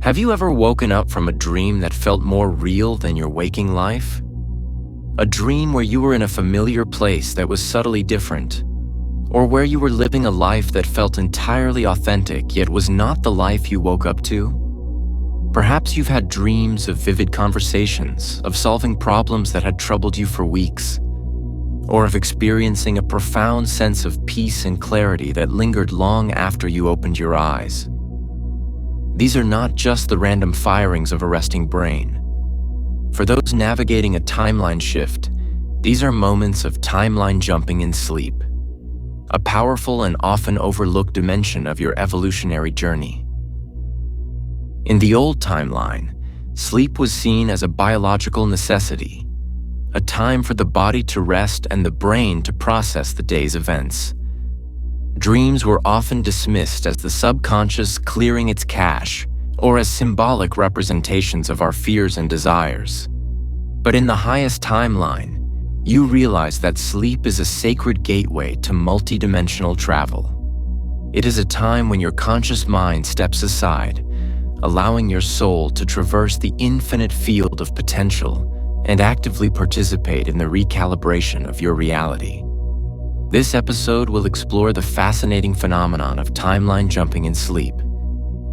Have you ever woken up from a dream that felt more real than your waking life? A dream where you were in a familiar place that was subtly different, or where you were living a life that felt entirely authentic yet was not the life you woke up to? Perhaps you've had dreams of vivid conversations, of solving problems that had troubled you for weeks, or of experiencing a profound sense of peace and clarity that lingered long after you opened your eyes. These are not just the random firings of a resting brain. For those navigating a timeline shift, these are moments of timeline jumping in sleep, a powerful and often overlooked dimension of your evolutionary journey. In the old timeline, sleep was seen as a biological necessity, a time for the body to rest and the brain to process the day's events. Dreams were often dismissed as the subconscious clearing its cache, or as symbolic representations of our fears and desires. But in the highest timeline, you realize that sleep is a sacred gateway to multidimensional travel. It is a time when your conscious mind steps aside, allowing your soul to traverse the infinite field of potential and actively participate in the recalibration of your reality. This episode will explore the fascinating phenomenon of timeline jumping in sleep,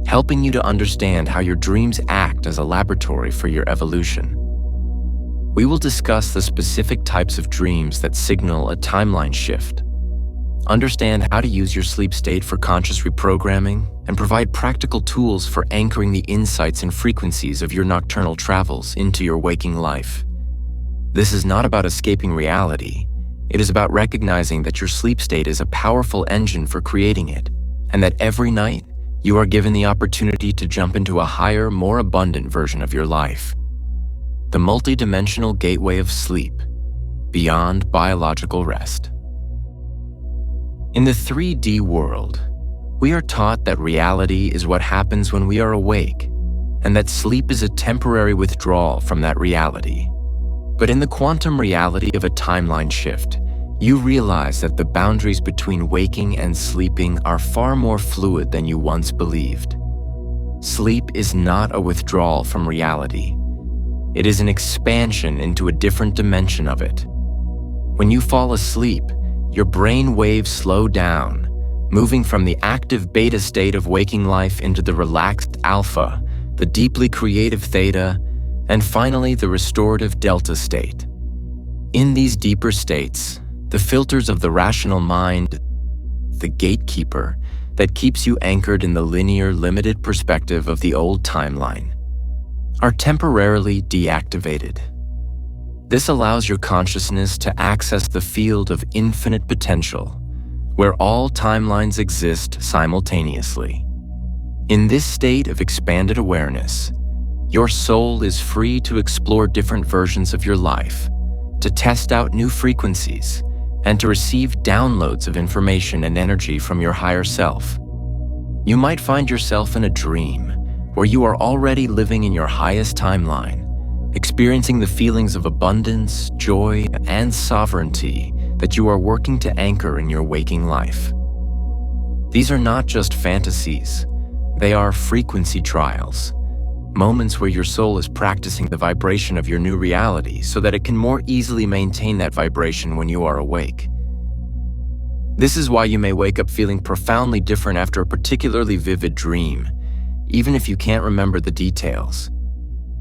helping you to understand how your dreams act as a laboratory for your evolution. We will discuss the specific types of dreams that signal a timeline shift, understand how to use your sleep state for conscious reprogramming, and provide practical tools for anchoring the insights and frequencies of your nocturnal travels into your waking life. This is not about escaping reality. It is about recognizing that your sleep state is a powerful engine for creating it, and that every night you are given the opportunity to jump into a higher, more abundant version of your life. The multidimensional gateway of sleep, beyond biological rest. In the 3D world, we are taught that reality is what happens when we are awake, and that sleep is a temporary withdrawal from that reality. But in the quantum reality of a timeline shift, you realize that the boundaries between waking and sleeping are far more fluid than you once believed. Sleep is not a withdrawal from reality. It is an expansion into a different dimension of it. When you fall asleep, your brain waves slow down, moving from the active beta state of waking life into the relaxed alpha, the deeply creative theta, and finally the restorative delta state. In these deeper states, the filters of the rational mind, the gatekeeper that keeps you anchored in the linear, limited perspective of the old timeline, are temporarily deactivated. This allows your consciousness to access the field of infinite potential, where all timelines exist simultaneously. In this state of expanded awareness, your soul is free to explore different versions of your life, to test out new frequencies, and to receive downloads of information and energy from your higher self. You might find yourself in a dream where you are already living in your highest timeline, experiencing the feelings of abundance, joy, and sovereignty that you are working to anchor in your waking life. These are not just fantasies, they are frequency trials, moments where your soul is practicing the vibration of your new reality so that it can more easily maintain that vibration when you are awake. This is why you may wake up feeling profoundly different after a particularly vivid dream, even if you can't remember the details.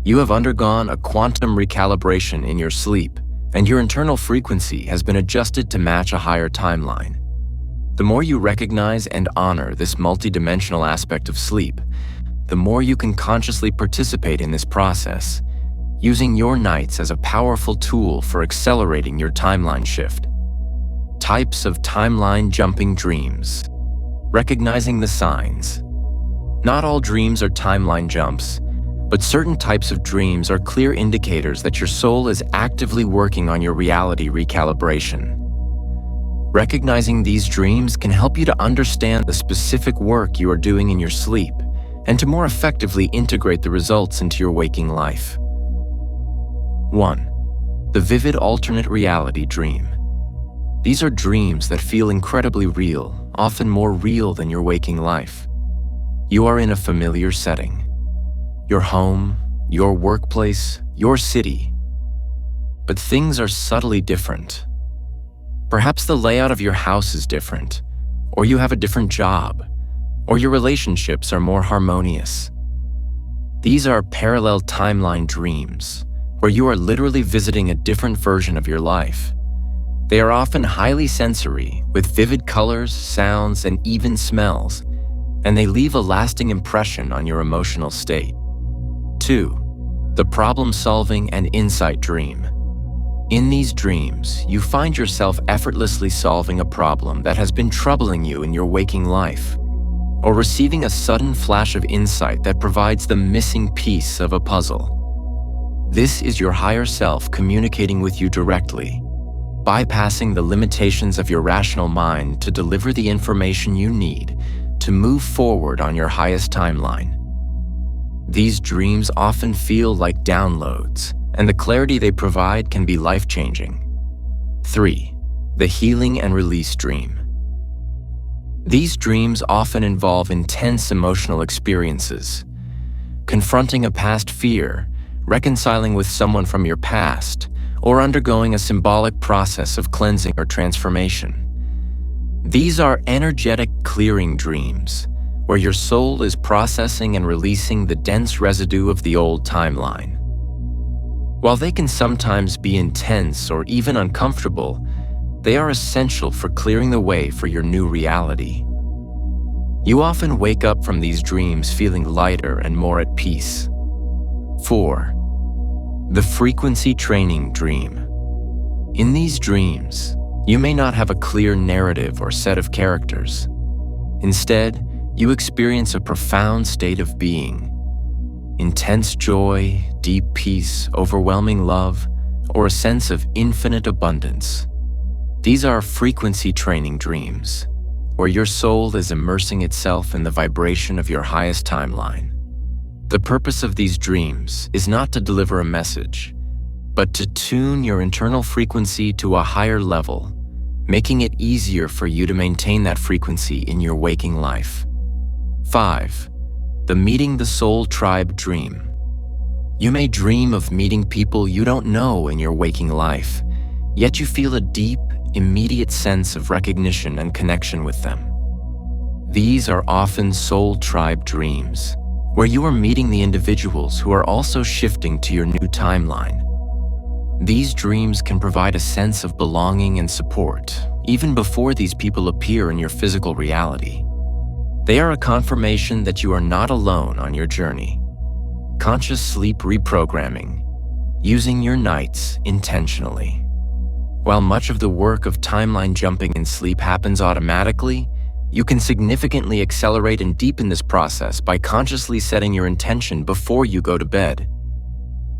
You have undergone a quantum recalibration in your sleep, and your internal frequency has been adjusted to match a higher timeline. The more you recognize and honor this multidimensional aspect of sleep, the more you can consciously participate in this process, using your nights as a powerful tool for accelerating your timeline shift. Types of timeline jumping dreams. Recognizing the signs. Not all dreams are timeline jumps, but certain types of dreams are clear indicators that your soul is actively working on your reality recalibration. Recognizing these dreams can help you to understand the specific work you are doing in your sleep and to more effectively integrate the results into your waking life. 1. The vivid alternate reality dream. These are dreams that feel incredibly real, often more real than your waking life. You are in a familiar setting. your home, your workplace, your city. But things are subtly different. Perhaps the layout of your house is different, or you have a different job, or your relationships are more harmonious. These are parallel timeline dreams, where you are literally visiting a different version of your life. They are often highly sensory, with vivid colors, sounds, and even smells, and they leave a lasting impression on your emotional state. 2. The problem-solving and insight dream. In these dreams, you find yourself effortlessly solving a problem that has been troubling you in your waking life, or receiving a sudden flash of insight that provides the missing piece of a puzzle. This is your higher self communicating with you directly, bypassing the limitations of your rational mind to deliver the information you need to move forward on your highest timeline. These dreams often feel like downloads, and the clarity they provide can be life-changing. 3. The healing and release dream. These dreams often involve intense emotional experiences, confronting a past fear, reconciling with someone from your past, or undergoing a symbolic process of cleansing or transformation. These are energetic clearing dreams, where your soul is processing and releasing the dense residue of the old timeline. While they can sometimes be intense or even uncomfortable, they are essential for clearing the way for your new reality. You often wake up from these dreams feeling lighter and more at peace. 4. The frequency training dream. In these dreams, you may not have a clear narrative or set of characters. Instead, you experience a profound state of being. Intense joy, deep peace, overwhelming love, or a sense of infinite abundance. These are frequency training dreams, where your soul is immersing itself in the vibration of your highest timeline. The purpose of these dreams is not to deliver a message, but to tune your internal frequency to a higher level, making it easier for you to maintain that frequency in your waking life. 5. The meeting the soul tribe dream. You may dream of meeting people you don't know in your waking life, yet you feel a deep, immediate sense of recognition and connection with them. These are often soul tribe dreams, where you are meeting the individuals who are also shifting to your new timeline. These dreams can provide a sense of belonging and support, even before these people appear in your physical reality. They are a confirmation that you are not alone on your journey. Conscious sleep reprogramming, using your nights intentionally. While much of the work of timeline jumping in sleep happens automatically, you can significantly accelerate and deepen this process by consciously setting your intention before you go to bed.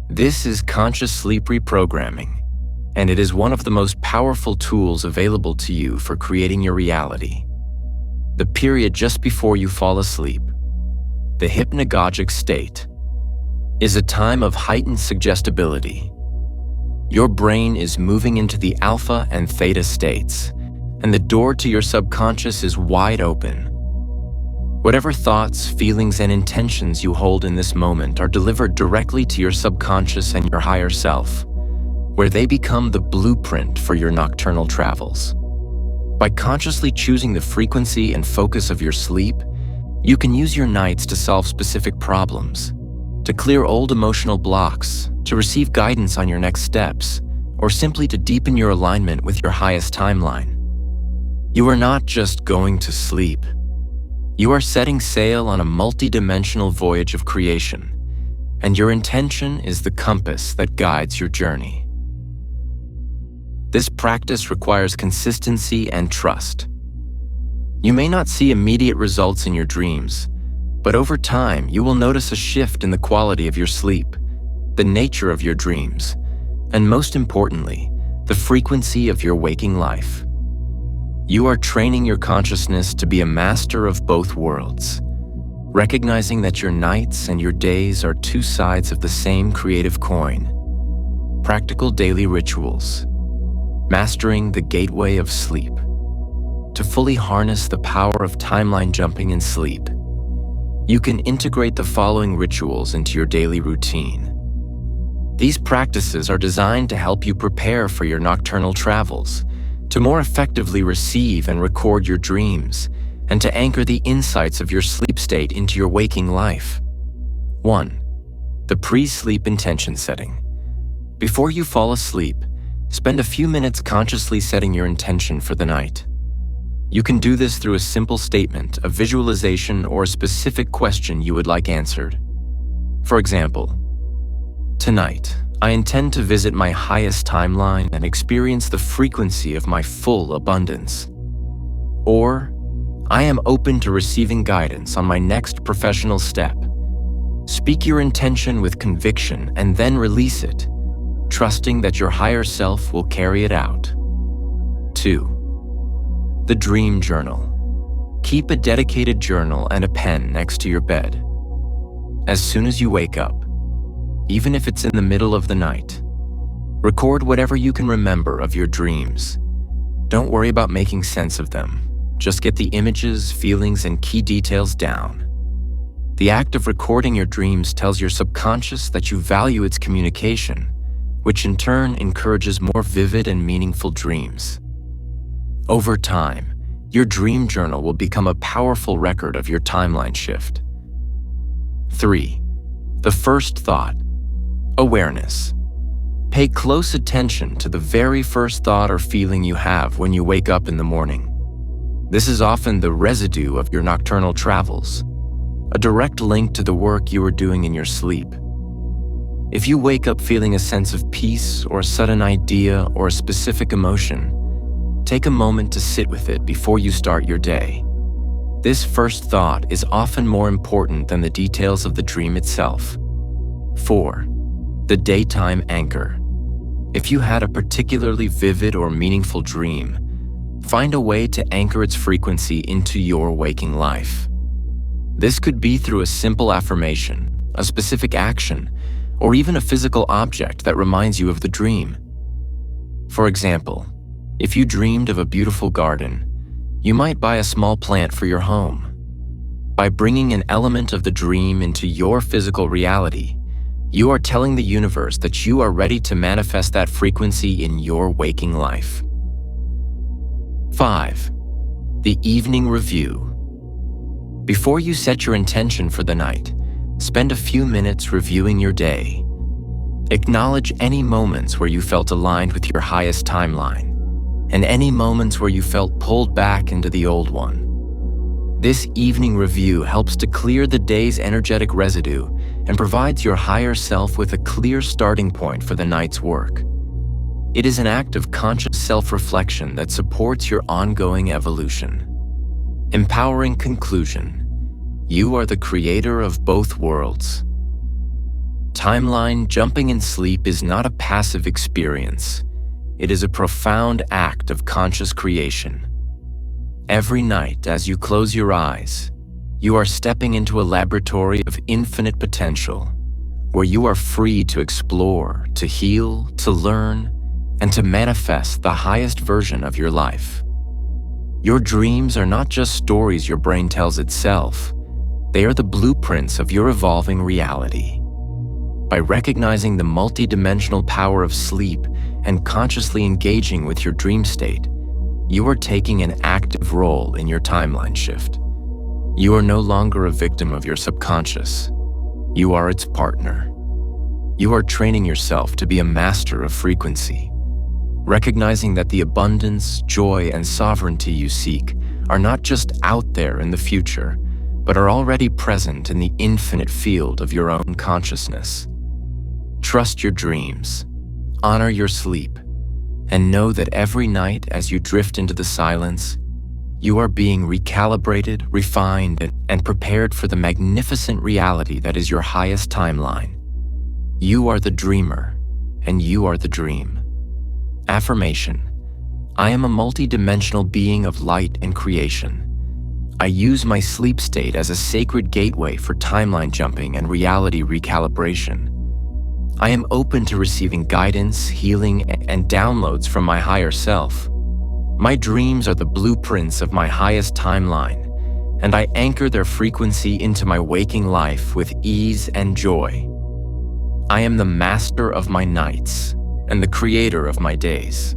This is conscious sleep reprogramming, and it is one of the most powerful tools available to you for creating your reality. The period just before you fall asleep, the hypnagogic state, is a time of heightened suggestibility. Your brain is moving into the alpha and theta states, and the door to your subconscious is wide open. Whatever thoughts, feelings, and intentions you hold in this moment are delivered directly to your subconscious and your higher self, where they become the blueprint for your nocturnal travels. By consciously choosing the frequency and focus of your sleep, you can use your nights to solve specific problems, to clear old emotional blocks, to receive guidance on your next steps, or simply to deepen your alignment with your highest timeline. You are not just going to sleep. You are setting sail on a multidimensional voyage of creation, and your intention is the compass that guides your journey. This practice requires consistency and trust. You may not see immediate results in your dreams, but over time you will notice a shift in the quality of your sleep, the nature of your dreams, and most importantly, the frequency of your waking life. You are training your consciousness to be a master of both worlds, recognizing that your nights and your days are two sides of the same creative coin. Practical daily rituals. Mastering the gateway of sleep. To fully harness the power of timeline jumping in sleep, You can integrate the following rituals into your daily routine. These practices are designed to help you prepare for your nocturnal travels, to more effectively receive and record your dreams, and to anchor the insights of your sleep state into your waking life. 1. The pre-sleep intention setting. Before you fall asleep, spend a few minutes consciously setting your intention for the night. You can do this through a simple statement, a visualization, or a specific question you would like answered. For example, tonight, I intend to visit my highest timeline and experience the frequency of my full abundance. Or, I am open to receiving guidance on my next professional step. Speak your intention with conviction and then release it, trusting that your higher self will carry it out. 2. The dream journal. Keep a dedicated journal and a pen next to your bed. As soon as you wake up, even if it's in the middle of the night, record whatever you can remember of your dreams. Don't worry about making sense of them. Just get the images, feelings, and key details down. The act of recording your dreams tells your subconscious that you value its communication, which in turn encourages more vivid and meaningful dreams. Over time, your dream journal will become a powerful record of your timeline shift. 3. The first thought. Awareness. Pay close attention to the very first thought or feeling you have when you wake up in the morning. This is often the residue of your nocturnal travels, a direct link to the work you are doing in your sleep. If you wake up feeling a sense of peace or a sudden idea or a specific emotion, take a moment to sit with it before you start your day. This first thought is often more important than the details of the dream itself. 4. The daytime anchor. If you had a particularly vivid or meaningful dream, find a way to anchor its frequency into your waking life. This could be through a simple affirmation, a specific action, or even a physical object that reminds you of the dream. For example, if you dreamed of a beautiful garden, you might buy a small plant for your home. By bringing an element of the dream into your physical reality, you are telling the universe that you are ready to manifest that frequency in your waking life. 5. The evening review. Before you set your intention for the night, spend a few minutes reviewing your day. Acknowledge any moments where you felt aligned with your highest timeline, and any moments where you felt pulled back into the old one. This evening review helps to clear the day's energetic residue and provides your higher self with a clear starting point for the night's work. It is an act of conscious self-reflection that supports your ongoing evolution. Empowering conclusion. You are the creator of both worlds. Timeline jumping in sleep is not a passive experience. It is a profound act of conscious creation. Every night as you close your eyes, you are stepping into a laboratory of infinite potential, where you are free to explore, to heal, to learn, and to manifest the highest version of your life. Your dreams are not just stories your brain tells itself. They are the blueprints of your evolving reality. By recognizing the multidimensional power of sleep and consciously engaging with your dream state, you are taking an active role in your timeline shift. You are no longer a victim of your subconscious. You are its partner. You are training yourself to be a master of frequency, recognizing that the abundance, joy, and sovereignty you seek are not just out there in the future, but are already present in the infinite field of your own consciousness. Trust your dreams, honor your sleep, and know that every night as you drift into the silence, you are being recalibrated, refined, and prepared for the magnificent reality that is your highest timeline. You are the dreamer, and you are the dream. Affirmation. I am a multidimensional being of light and creation. I use my sleep state as a sacred gateway for timeline jumping and reality recalibration. I am open to receiving guidance, healing, and downloads from my higher self. My dreams are the blueprints of my highest timeline, and I anchor their frequency into my waking life with ease and joy. I am the master of my nights and the creator of my days.